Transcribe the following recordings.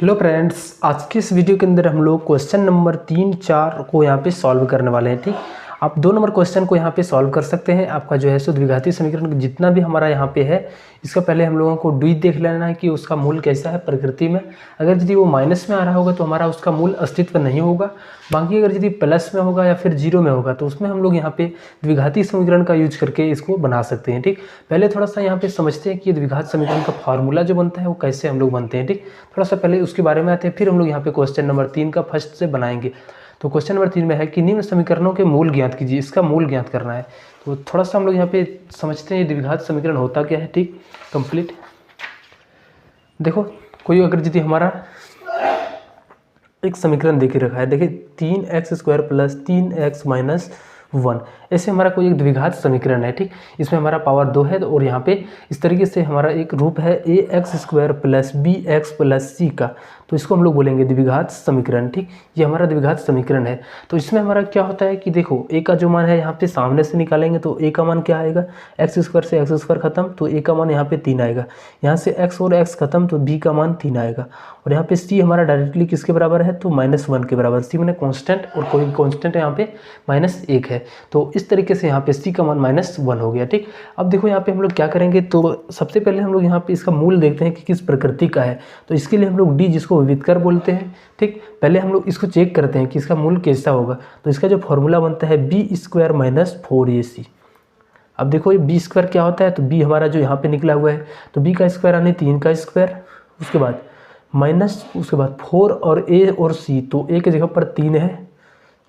Hello friends, आज के इस वीडियो के अंदर हम लोग क्वेश्चन नंबर 3, 4 को यहाँ पे सॉल्व करने वाले हैं। ठीक, आप 2 नंबर क्वेश्चन को यहाँ पे सॉल्व कर सकते हैं। आपका जो है सो द्विघाती समीकरण जितना भी हमारा यहाँ पे है, इसका पहले हम लोगों को डी देख लेना है कि उसका मूल कैसा है प्रकृति में। अगर यदि वो माइनस में आ रहा होगा तो हमारा उसका मूल अस्तित्व नहीं होगा। बाकी अगर यदि प्लस में होगा या फिर जीरो में होगा तो उसमें हम लोग यहाँ पे द्विघाती समीकरण का यूज करके इसको बना सकते हैं। ठीक, पहले थोड़ा सा यहाँ पे समझते हैं कि द्विघात समीकरण का फार्मूला जो बनता है वो कैसे हम लोग बनते हैं। ठीक, थोड़ा सा पहले उसके बारे में आते हैं, फिर हम लोग यहाँ पे क्वेश्चन नंबर 3 का फर्स्ट से बनाएंगे। तो क्वेश्चन नंबर 3 में है कि निम्न समीकरणों के मूल ज्ञात कीजिए। इसका मूल ज्ञात करना है। तो थोड़ा सा हम लोग यहाँ पे समझते हैं द्विघात समीकरण होता क्या है। ठीक, कंप्लीट देखो, कोई अगर यदि हमारा एक समीकरण दे के रखा है, देखिए 3x² प्लस 3x माइनस 1, ऐसे हमारा कोई एक द्विघात समीकरण है। ठीक, इसमें हमारा पावर 2 है और यहाँ पे इस तरीके से हमारा एक रूप है ax² plus bx plus c का, तो इसको हम लोग बोलेंगे द्विघात समीकरण। ठीक, ये हमारा द्विघात समीकरण है। तो इसमें हमारा क्या होता है कि देखो a का जो मान है यहाँ पे सामने से निकालेंगे तो a का मान क्या आएगा, x² से x² खत्म तो a का मान यहाँ पे 3 आएगा। यहाँ से x और x खत्म तो b का मान 3 आएगा। और यहाँ पे c हमारा डायरेक्टली किसके बराबर है, तो -1 के बराबर। c मैंने कांस्टेंट और कोई कांस्टेंट यहाँ पे -1 है, तो इस तरीके से यहाँ पे c का मान -1 हो गया। ठीक, अब देखो यहाँ पे हम लोग क्या करेंगे, तो सबसे पहले हम लोग यहाँ पे इसका मूल देखते हैं कि किस प्रकृति का है। तो इसके लिए हम लोग d जिसको विविधकर बोलते हैं। ठीक, पहले हम लोग इसको चेक करते हैं कि इसका मूल कैसा होगा। तो इसका जो फॉर्मूला बनता है b² - 4ac। अब देखो ये b² क्या होता है, तो b हमारा जो यहाँ पे निकला हुआ है, तो b का स्क्वायर यानी 3 का स्क्वायर, उसके बाद माइनस, उसके बाद 4 और a और c, तो a की जगह पर 3 है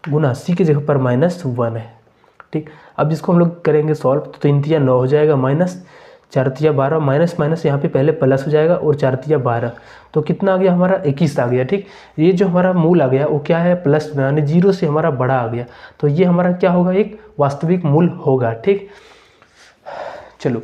गुना c की जगह पर -1 है। ठीक, अब इसको हम लोग करेंगे सॉल्व, तो 3 तिया 9 हो जाएगा, माइनस 4 तिया 12, माइनस माइनस यहाँ पे पहले प्लस हो जाएगा और 4 तिया 12, तो कितना आ गया हमारा 21 आ गया। ठीक, ये जो हमारा मूल आ गया वो क्या है, प्लस में, यानी 0 से हमारा बड़ा आ गया, तो ये हमारा क्या होगा, एक वास्तविक मूल होगा। ठीक, चलो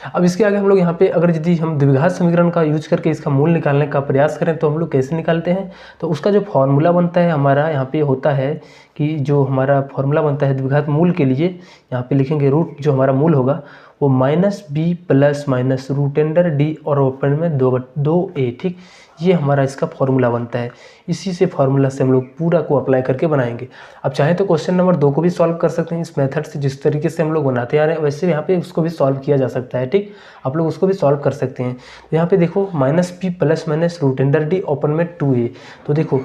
अब इसके आगे हम लोग यहाँ पे अगर यदि हम द्विघात समीकरण का यूज करके इसका मूल निकालने का प्रयास करें तो हम लोग कैसे निकालते हैं, तो उसका जो फॉर्मूला बनता है हमारा यहाँ पे होता है कि जो हमारा फॉर्मूला बनता है द्विघात मूल के लिए, यहाँ पे लिखेंगे रूट जो हमारा मूल होगा वो -b प्लस माइनस √d और ओपन में 2a। ठीक, ये हमारा इसका फॉर्मूला बनता है। इसी से फॉर्मूला से हम लोग पूरा को अप्लाई करके बनाएंगे। अब चाहें तो क्वेश्चन नंबर 2 को भी सॉल्व कर सकते हैं इस मेथड से, जिस तरीके से हम लोग बनाते आ रहे हैं वैसे यहाँ पे उसको भी सॉल्व किया जा सकता है। ठीक, आप लोग उसको भी सॉल्व कर सकते हैं। तो यहाँ पे देखो -b plus minus √d open में 2a, तो देखो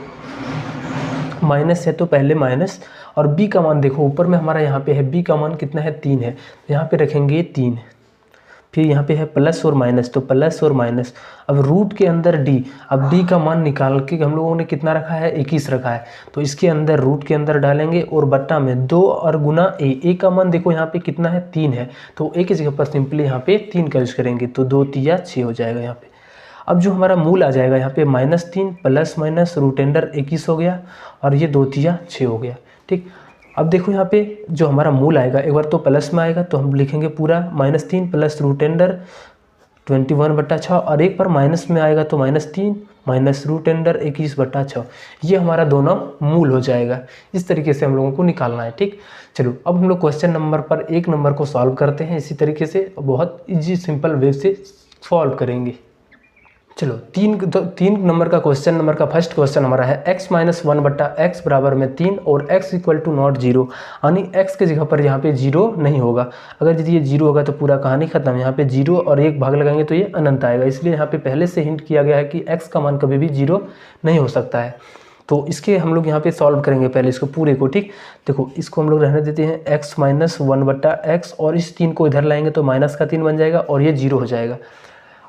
माइनस है तो पहले माइनस, और b का मान देखो ऊपर में हमारा यहाँ पे है, b का मान कितना है, 3 है, तो यहाँ पे रखेंगे 3, फिर यहाँ पे है प्लस और माइनस, तो प्लस और माइनस, अब रूट के अंदर d, अब d का मान निकाल के हम लोगों ने कितना रखा है, 21 रखा है, तो इसके अंदर रूट के अंदर डालेंगे और बट्टा में 2 और गुना a का मान देखो यहाँ पे कितना है, 3 है, तो a की जगह पर सिंपली यहाँ पे 3 का यूज करेंगे, तो 2 तिया 6 हो जाएगा यहाँ पे। अब जो हमारा मूल आ जाएगा यहाँ पे -3 प्लस माइनस √21 हो गया और ये 2 तिया 6 हो गया। ठीक, अब देखो यहाँ पे जो हमारा मूल आएगा, एक बार तो प्लस में आएगा तो हम लिखेंगे पूरा -3 प्लस √21/6, और एक बार माइनस में आएगा तो -3 माइनस √21/6, ये हमारा दोनों मूल हो जाएगा। इस तरीके से हम लोगों को निकालना है। ठीक, चलो अब हम लोग क्वेश्चन नंबर पर 1 नंबर को सॉल्व करते हैं। इसी तरीके से बहुत ईजी सिंपल वे से सॉल्व करेंगे। चलो 3 नंबर का क्वेश्चन नंबर का फर्स्ट क्वेश्चन हमारा है x - 1/x बराबर में 3 और x = नॉट 0, यानी x के जगह पर यहाँ पे 0 नहीं होगा। अगर यदि ये 0 होगा तो पूरा कहानी खत्म। यहाँ पे 0 और 1 भाग लगाएंगे तो ये अनंत आएगा, इसलिए यहाँ पे पहले से हिंट किया गया है कि x का मान कभी भी 0 नहीं हो सकता है। तो इसके हम लोग यहाँ पे सॉल्व करेंगे पहले इसको पूरे को। ठीक, देखो इसको हम लोग रहने देते हैं x - 1/x, और इस 3 को इधर लाएंगे तो माइनस का 3 बन जाएगा और ये 0 हो जाएगा।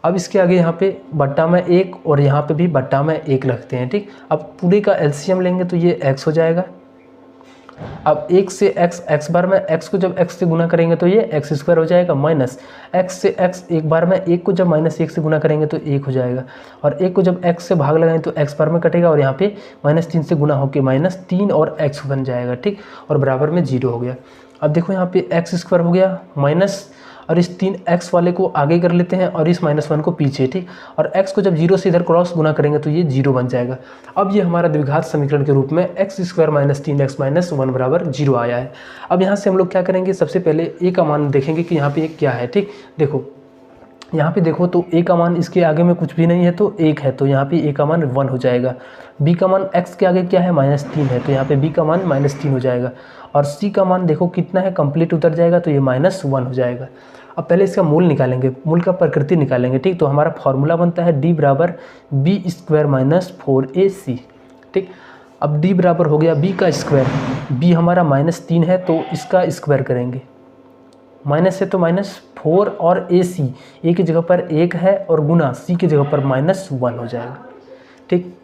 अब इसके आगे यहाँ पे बट्टा में 1 और यहाँ पे भी बट्टा में 1 रखते हैं। ठीक, अब पूरे का एलसीएम लेंगे तो ये x हो जाएगा। अब 1 से x बार में x को जब x से गुना करेंगे तो ये x² हो जाएगा, माइनस x से x एक बार में 1 को जब -1 से गुना करेंगे तो 1 हो जाएगा, और 1 को जब x से भाग लगाएंगे तो x बार में कटेगा और यहाँ पे -3 से गुना होकर -3 और x बन जाएगा। ठीक, और बराबर में 0 हो गया। अब देखो यहाँ पे x² हो गया माइनस, और इस 3x वाले को आगे कर लेते हैं और इस -1 को पीछे। ठीक, और x को जब 0 से इधर क्रॉस गुना करेंगे तो ये 0 बन जाएगा। अब ये हमारा द्विघात समीकरण के रूप में x² - 3x - 1 बराबर 0 आया है। अब यहाँ से हम लोग क्या करेंगे, सबसे पहले a का मान देखेंगे कि यहाँ पे क्या है। ठीक, देखो यहाँ पे देखो तो a का मान इसके आगे में कुछ भी नहीं है तो 1 है, तो यहाँ पे a का मान 1 हो जाएगा। b का मान x के आगे क्या है -3 है, तो यहाँ पे b का मान -3 हो जाएगा। और c का मान देखो कितना है, कंप्लीट उतर जाएगा तो ये -1 हो जाएगा। अब पहले इसका मूल निकालेंगे, मूल का प्रकृति निकालेंगे, ठीक। तो हमारा फॉर्मूला बनता है d बराबर b² - 4ac, ठीक। अब d बराबर हो गया b का स्क्वायर, b हमारा -3 है तो इसका स्क्वायर करेंगे, माइनस है तो -4 और AC, a की जगह पर 1 है और गुना c की जगह पर -1 हो जाएगा, ठीक।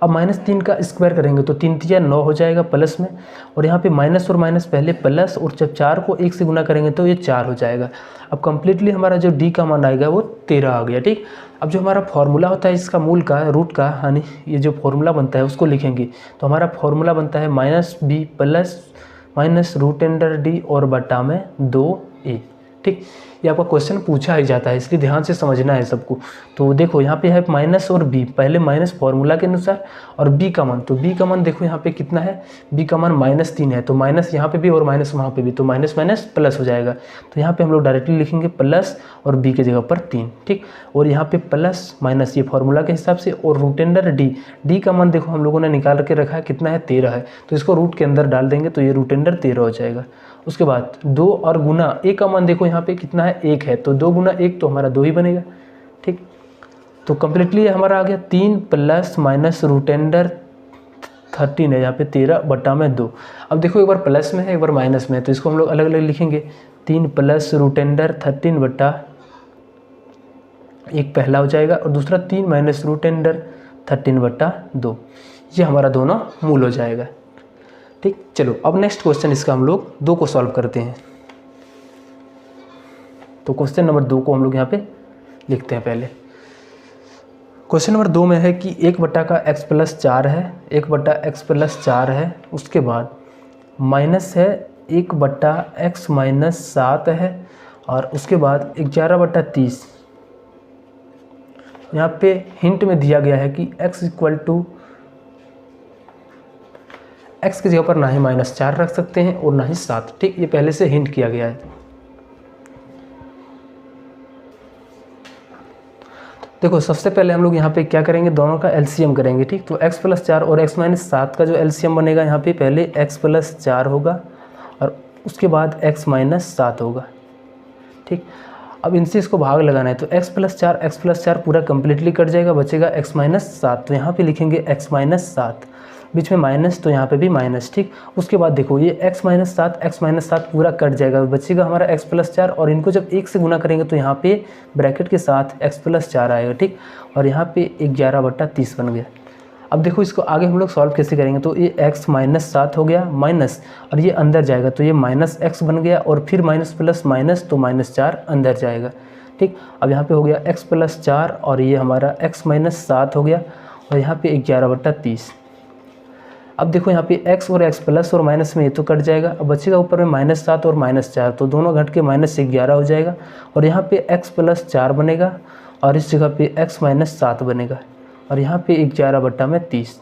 अब -3 का स्क्वायर करेंगे तो 3 तिया 9 हो जाएगा प्लस में, और यहाँ पे माइनस और माइनस पहले प्लस, और जब 4 को 1 से गुना करेंगे तो ये 4 हो जाएगा। अब कंप्लीटली हमारा जो d का मान आएगा वो 13 आ गया, ठीक। अब जो हमारा फॉर्मूला होता है इसका मूल का रूट का, यानी ये जो फॉर्मूला बनता है उसको लिखेंगे। तो हमारा फॉर्मूला बनता है -b प्लस -√d और बटा में 2a, ठीक। ये आपका क्वेश्चन पूछा ही जाता है, इसलिए ध्यान से समझना है सबको। तो देखो यहाँ पे है माइनस और b, पहले माइनस फॉर्मूला के अनुसार, और b का मान, तो b का मान देखो यहाँ पे कितना है, b का मान -3 है, तो माइनस यहाँ पे भी और माइनस वहाँ पे भी, तो माइनस माइनस प्लस हो जाएगा। तो यहाँ पे हम लोग डायरेक्टली लिखेंगे प्लस और b की जगह पर 3, ठीक। और यहाँ पे प्लस माइनस ये फॉर्मूला के हिसाब से, और √d का मान देखो हम लोगों ने निकाल के रखा है कितना है, 13 है, तो इसको रूट के अंदर डाल देंगे तो ये √13 हो जाएगा। उसके बाद 2 और गुना a का मान देखो यहाँ पे कितना है, 1 है, तो 2 गुना 1 तो हमारा 2 ही बनेगा, ठीक। तो कम्प्लीटली हमारा आ गया 3 प्लस -√13 है, यहाँ पे 13 बटा में 2। अब देखो एक बार प्लस में है एक बार माइनस में है, तो इसको हम लोग अलग अलग लिखेंगे। 3 प्लस √13 बटा 1 पहला हो जाएगा, और दूसरा 3 माइनस √13 बटा 2, ये हमारा दोनों मूल हो जाएगा, ठीक। चलो अब नेक्स्ट क्वेश्चन इसका हम लोग 2 को सॉल्व करते हैं। तो क्वेश्चन नंबर 2 को हम लोग यहाँ पे लिखते हैं। पहले क्वेश्चन नंबर 2 में है कि 1 बटा का x + 4 है, 1 बटा x + 4 है, उसके बाद माइनस है 1 बटा x - 7 है, और उसके बाद 11 बटा 30। यहाँ पे हिंट में दिया गया है कि x की जगह पर ना ही -4 रख सकते हैं और ना ही 7, ठीक। ये पहले से हिंट किया गया है। देखो सबसे पहले हम लोग यहाँ पे क्या करेंगे, दोनों का एलसीएम करेंगे, ठीक। तो x + 4 और x - 7 का जो एलसीएम बनेगा, यहाँ पे पहले x + 4 होगा और उसके बाद x - 7 होगा, ठीक। अब इनसे इसको भाग लगाना है, तो x + 4 पूरा कंप्लीटली कट जाएगा, बचेगा x - 7। तो यहाँ पे लिखेंगे x - 7, बीच में माइनस, तो यहाँ पे भी माइनस, ठीक। उसके बाद देखो ये x - 7 पूरा कट जाएगा, बचेगा हमारा x + 4, और इनको जब 1 से गुना करेंगे तो यहाँ पे ब्रैकेट के साथ x + 4 आएगा, ठीक। और यहाँ पे 11 बटा 30 बन गया। अब देखो इसको आगे हम लोग सॉल्व कैसे करेंगे, तो ये x - 7 हो गया माइनस, और ये अंदर जाएगा तो ये -x बन गया, और फिर माइनस प्लस माइनस तो -4 अंदर जाएगा, ठीक। अब यहाँ पे हो गया x + 4 और ये हमारा x - 7 हो गया, और यहाँ पे 11 बटा 30। अब देखो यहाँ पे x और x प्लस और माइनस में ये तो कट जाएगा, अब बचेगा ऊपर में -7 और -4, तो दोनों घट के -11 हो जाएगा, और यहाँ पे x + 4 बनेगा, और इस जगह पे x - 7 बनेगा, और यहाँ पे 11 बटा में 30।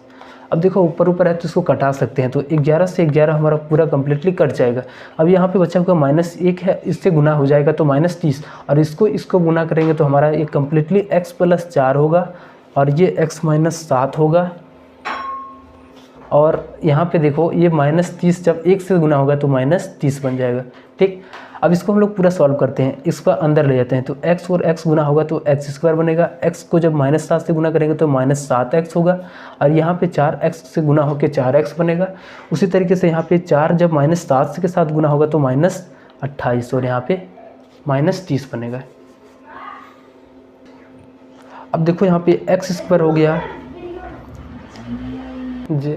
अब देखो ऊपर ऊपर है तो इसको कटा सकते हैं, तो 11 से 11 हमारा पूरा कंप्लीटली कट जाएगा। अब यहाँ पे बचा हुआ -1 है, इससे गुना हो जाएगा तो -30, और इसको गुना करेंगे तो हमारा ये कंप्लीटली x + 4 होगा, और ये x - 7 होगा, और यहाँ पे देखो ये -30 जब 1 से गुना होगा तो -30 बन जाएगा, ठीक। अब इसको हम लोग पूरा सॉल्व करते हैं, इसको अंदर ले जाते हैं, तो x और x गुना होगा तो x² बनेगा, x को जब -7 से गुना करेंगे तो -7x होगा, और यहाँ पे 4x से गुना होकर 4x बनेगा। उसी तरीके से यहाँ पे 4 जब -7 के साथ गुना होगा तो -28, और यहाँ पे -30 बनेगा। अब देखो यहाँ पे x² हो गया जी।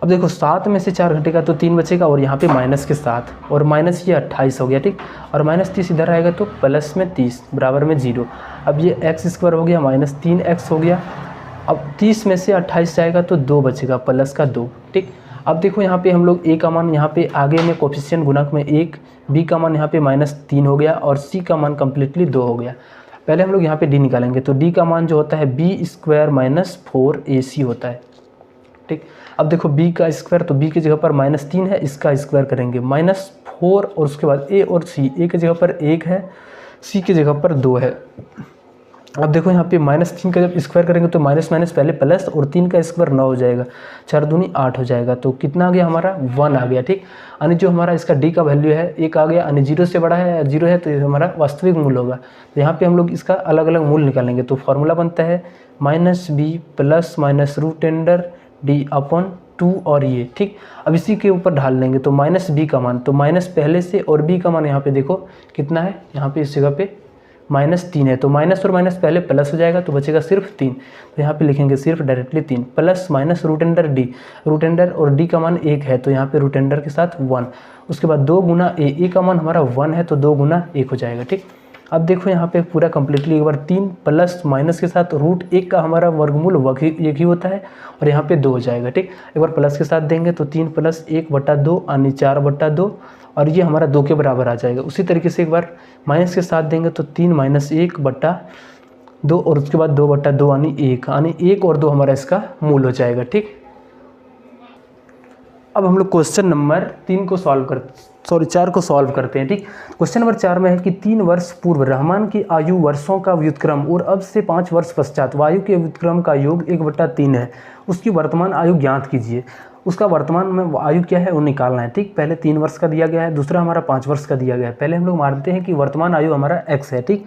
अब देखो 7 में से 4 घटेगा तो 3 बचेगा, और यहाँ पे माइनस के साथ, और माइनस ये 28 हो गया, ठीक। और -30 इधर आएगा तो प्लस में 30 बराबर में 0। अब ये x² हो गया -3x हो गया। अब 30 में से 28 जाएगा तो 2 बचेगा, प्लस का 2, ठीक। अब देखो यहाँ पे हम लोग a का मान यहाँ पे आगे में कोफिशिएंट गुणक में 1, b का मान यहाँ पे -3 हो गया, और c का मान कम्प्लीटली 2 हो गया। पहले हम लोग यहाँ पे d निकालेंगे, तो d का मान जो होता है b² - 4ac होता है, ठीक। अब देखो b का स्क्वायर, तो b की जगह पर -3 है, इसका स्क्वायर करेंगे -4, और उसके बाद a और c, a की जगह पर 1 है, सी की जगह पर 2 है। अब देखो यहाँ पे -3 का जब स्क्वायर करेंगे तो माइनस माइनस पहले प्लस, और 3 का स्क्वायर 9 हो जाएगा, 4 दूनी 8 हो जाएगा, तो कितना आ गया हमारा 1 आ गया। ठीक, यानी जो हमारा इसका डी का वैल्यू है 1 आ गया, यानी 0 से बड़ा है, 0 है तो ये हमारा वास्तविक मूल होगा। तो यहाँ पे हम लोग इसका अलग अलग मूल निकालेंगे, तो फॉर्मूला बनता है -b plus minus root under D upon 2 और ये। ठीक, अब इसी के ऊपर ढाल लेंगे तो -b का मान, तो माइनस पहले से और b का मान यहाँ पे देखो कितना है, यहाँ पे इस जगह पे -3 है, तो माइनस और माइनस पहले प्लस हो जाएगा तो बचेगा सिर्फ 3, तो यहाँ पे लिखेंगे सिर्फ directly 3 plus minus root under D, root under और डी का मान 1 है तो यहाँ पे रूट अंडर के साथ 1, उसके बाद 2 गुना ए का मान हमारा 1 है तो 2 गुना 1 हो जाएगा। ठीक, अब देखो यहाँ पे पूरा कंप्लीटली एक बार 3 प्लस माइनस के साथ रूट 1 का हमारा वर्गमूल 1 ही होता है और यहाँ पे 2 हो जाएगा। ठीक, एक बार प्लस के साथ देंगे तो 3 प्लस 1/2 यानी 4/2 और ये हमारा 2 के बराबर आ जाएगा। उसी तरीके से एक बार माइनस के साथ देंगे तो 3 - 1/2 और उसके बाद 2/2 यानी 1, यानी 1 और 2 हमारा इसका मूल हो जाएगा। ठीक, अब हम लोग क्वेश्चन नंबर 4 को सॉल्व करते हैं। ठीक, क्वेश्चन नंबर 4 में है कि 3 वर्ष पूर्व रहमान की आयु वर्षों का व्युत्क्रम और अब से 5 वर्ष पश्चात वायु के व्युत्क्रम का योग 1/3 है, उसकी वर्तमान आयु ज्ञात कीजिए। उसका वर्तमान में आयु क्या है वो निकालना है। ठीक, पहले 3 वर्ष का दिया गया है, दूसरा हमारा 5 वर्ष का दिया गया है। पहले हम लोग मानते हैं कि वर्तमान आयु हमारा x है। ठीक,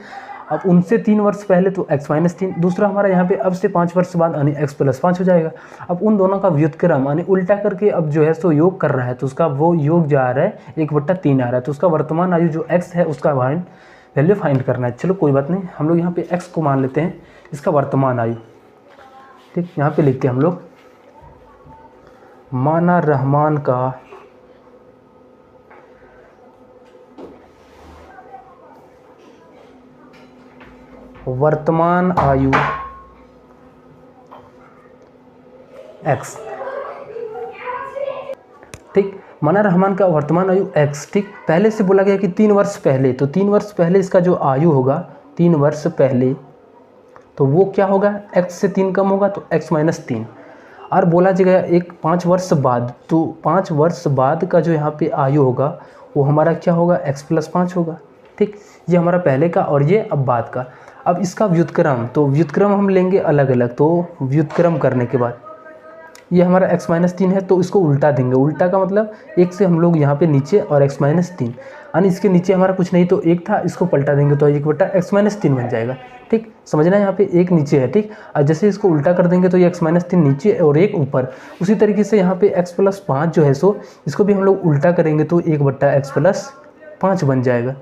अब उनसे 3 वर्ष पहले तो x - 3, दूसरा हमारा यहाँ पे अब से 5 वर्ष बाद यानी x + 5 हो जाएगा। अब उन दोनों का व्युत्क्रम यानी उल्टा करके अब जो है सो योग कर रहा है, तो उसका वो योग जो आ रहा है 1/3 आ रहा है, तो उसका वर्तमान आयु जो x है उसका वैल्यू फाइंड करना है। चलो कोई बात नहीं, हम लोग यहाँ पे x को मान लेते हैं इसका वर्तमान आयु। ठीक, यहाँ पे लिखते हैं हम लोग माना रहमान का वर्तमान आयु x। ठीक, माना रहमान का वर्तमान आयु x। ठीक, पहले से बोला गया कि 3 वर्ष पहले, तो 3 वर्ष पहले इसका जो आयु होगा 3 वर्ष पहले तो वो क्या होगा, x से 3 कम होगा तो x - 3, और बोला जाएगा एक 5 वर्ष बाद, तो 5 वर्ष बाद का जो यहाँ पे आयु होगा वो हमारा क्या होगा, x + 5 होगा। ठीक, ये हमारा पहले का और ये अब बाद का। अब इसका व्युत्क्रम, तो व्युत्क्रम हम लेंगे अलग अलग, तो व्युत्क्रम करने के बाद ये हमारा x - 3 है तो इसको उल्टा देंगे। उल्टा का मतलब 1 से हम लोग यहाँ पे नीचे और x - 3, यानी इसके नीचे हमारा कुछ नहीं तो 1 था, इसको पलटा देंगे तो 1/x - 3 बन जाएगा। ठीक, समझना यहाँ पे 1 नीचे है। ठीक, और जैसे इसको उल्टा कर देंगे तो ये x - 3 नीचे और 1 ऊपर। उसी तरीके से यहाँ पे x + 5 जो है सो इसको भी हम लोग उल्टा करेंगे तो 1/x + 5 बन जाएगा।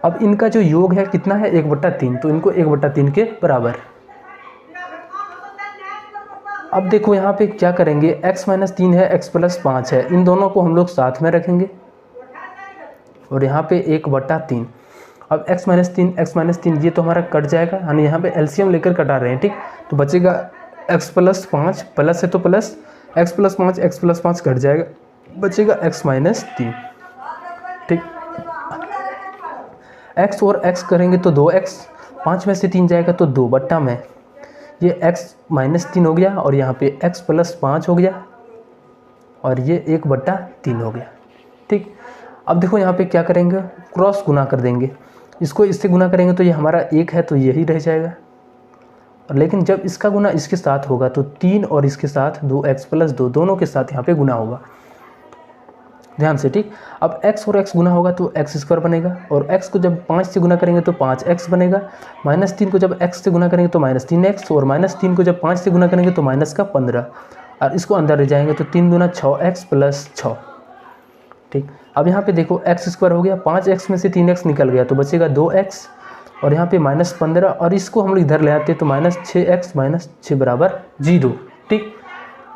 अब इनका जो योग है कितना है 1/3, तो इनको 1/3 के बराबर। अब देखो यहाँ पे क्या करेंगे, x - 3 है, x + 5 है, इन दोनों को हम लोग साथ में रखेंगे और यहाँ पे 1/3। अब x - 3 ये तो हमारा कट जाएगा, यानी यहाँ पे एलसीएम लेकर कटा रहे हैं। ठीक, तो बचेगा x + 5, प्लस है तो प्लस, x + 5 x + 5 कट जाएगा, बचेगा x - 3। ठीक, x और x करेंगे तो 2x, 5 में से 3 जाएगा तो 2 बट्टा में ये x - 3 हो गया और यहाँ पे x + 5 हो गया और ये 1/3 हो गया। ठीक, अब देखो यहाँ पे क्या करेंगे, क्रॉस गुना कर देंगे, इसको इससे गुना करेंगे तो ये हमारा 1 है तो यही रह जाएगा, और लेकिन जब इसका गुना इसके साथ होगा तो 3 और इसके साथ 2x + 2 दोनों के साथ यहाँ पे गुना होगा, ध्यान से। ठीक, अब x और x गुना होगा तो x² बनेगा, और x को जब 5 से गुना करेंगे तो 5x बनेगा, -3 को जब x से गुना करेंगे तो -3x, और -3 को जब 5 से गुना करेंगे तो -15, और इसको अंदर ले जाएंगे तो 3 दूना 6x + 6। ठीक, अब यहाँ पे देखो x² हो गया, 5x में से 3x निकल गया तो बचेगा 2x, और यहाँ पे -15, और इसको हम लोग इधर ले आते हैं तो -6x - 6 = 0। ठीक,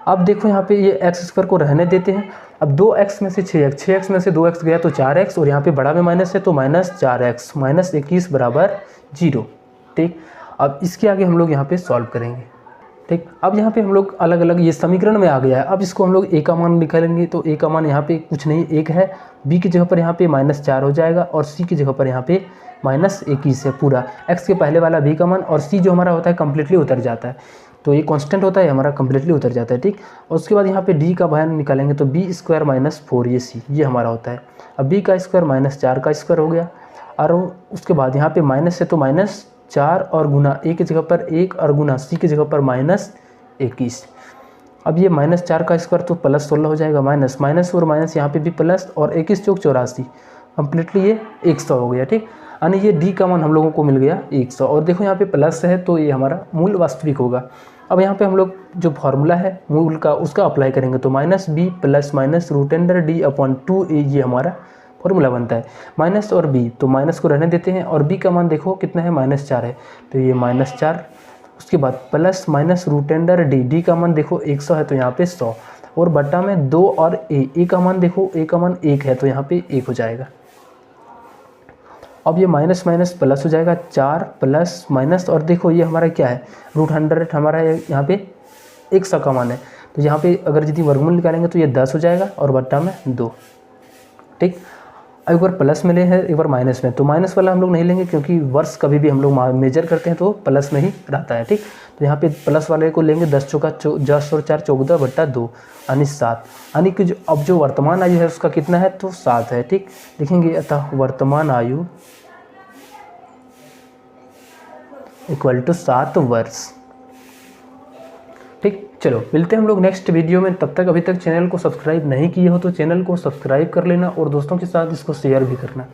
अब देखो यहाँ पे ये x² को रहने देते हैं। अब 2x में से 6x में से 2x गया तो 4x, और यहाँ पे बड़ा में माइनस है तो -4x - 21 = 0। ठीक, अब इसके आगे हम लोग यहाँ पे सॉल्व करेंगे। ठीक, अब यहाँ पे हम लोग अलग अलग ये समीकरण में आ गया है। अब इसको हम लोग a का मान निकालेंगे, तो a का मान यहाँ पे कुछ नहीं 1 है, b की जगह पर यहाँ पे -4 हो जाएगा, और c की जगह पर यहाँ पे -21 है पूरा, x के पहले वाला b का मान, और c जो हमारा होता है कम्प्लीटली उतर जाता है, तो ये कांस्टेंट होता है हमारा कम्प्लीटली उतर जाता है। ठीक, और उसके बाद यहाँ पे d का वैल्यू निकालेंगे तो b² - 4 ये c ये हमारा होता है। अब b का स्क्वायर -4 का स्क्वायर हो गया, और उसके बाद यहाँ पे माइनस है तो -4 और गुना ए की जगह पर 1 और गुना सी की जगह पर -21। अब ये -4 का स्क्वायर तो +16 हो जाएगा, माइनस माइनस और माइनस यहाँ पे भी प्लस, और 21 चौक 84, कंप्लीटली ये 100 हो गया। ठीक, यानी ये डी का मान हम लोगों को मिल गया 100। और देखो यहाँ पे प्लस है तो ये हमारा मूल वास्तविक होगा। अब यहाँ पे हम लोग जो फॉर्मूला है मूल का उसका अप्लाई करेंगे तो -b प्लस -√d/2a ये हमारा फॉर्मूला बनता है। माइनस और b, तो माइनस को रहने देते हैं, और b का मान देखो कितना है, -4 है, तो ये -4। उसके बाद प्लस -√d, d का मान देखो 100 है तो यहाँ पे 100, और बट्टा में 2 और a का मान देखो, a का मान 1 है तो यहाँ पे 1 हो जाएगा। अब ये माइनस माइनस प्लस हो जाएगा, 4 प्लस माइनस, और देखो ये हमारा क्या है, √100 हमारा यहाँ पे 100 का मान है, तो यहाँ पे अगर यदि वर्गमूल निकालेंगे तो ये 10 हो जाएगा और बट्टा में 2। ठीक, एक बार प्लस में ले है एक बार माइनस में, तो माइनस वाला हम लोग नहीं लेंगे क्योंकि वर्ष कभी भी हम लोग मेजर करते हैं तो प्लस में ही रहता है। ठीक, तो यहाँ पे प्लस वाले को लेंगे, 10 चौका 10 और 4 14 बट्टा 2 यानी 7, यानी कि जो अब जो वर्तमान आयु है उसका कितना है तो 7 है। ठीक, लिखेंगे अतः वर्तमान आयु इक्वल टू 7 वर्ष। ठीक, चलो मिलते हैं हम लोग नेक्स्ट वीडियो में। तब तक अभी तक चैनल को सब्सक्राइब नहीं किए हो तो चैनल को सब्सक्राइब कर लेना और दोस्तों के साथ इसको शेयर भी करना।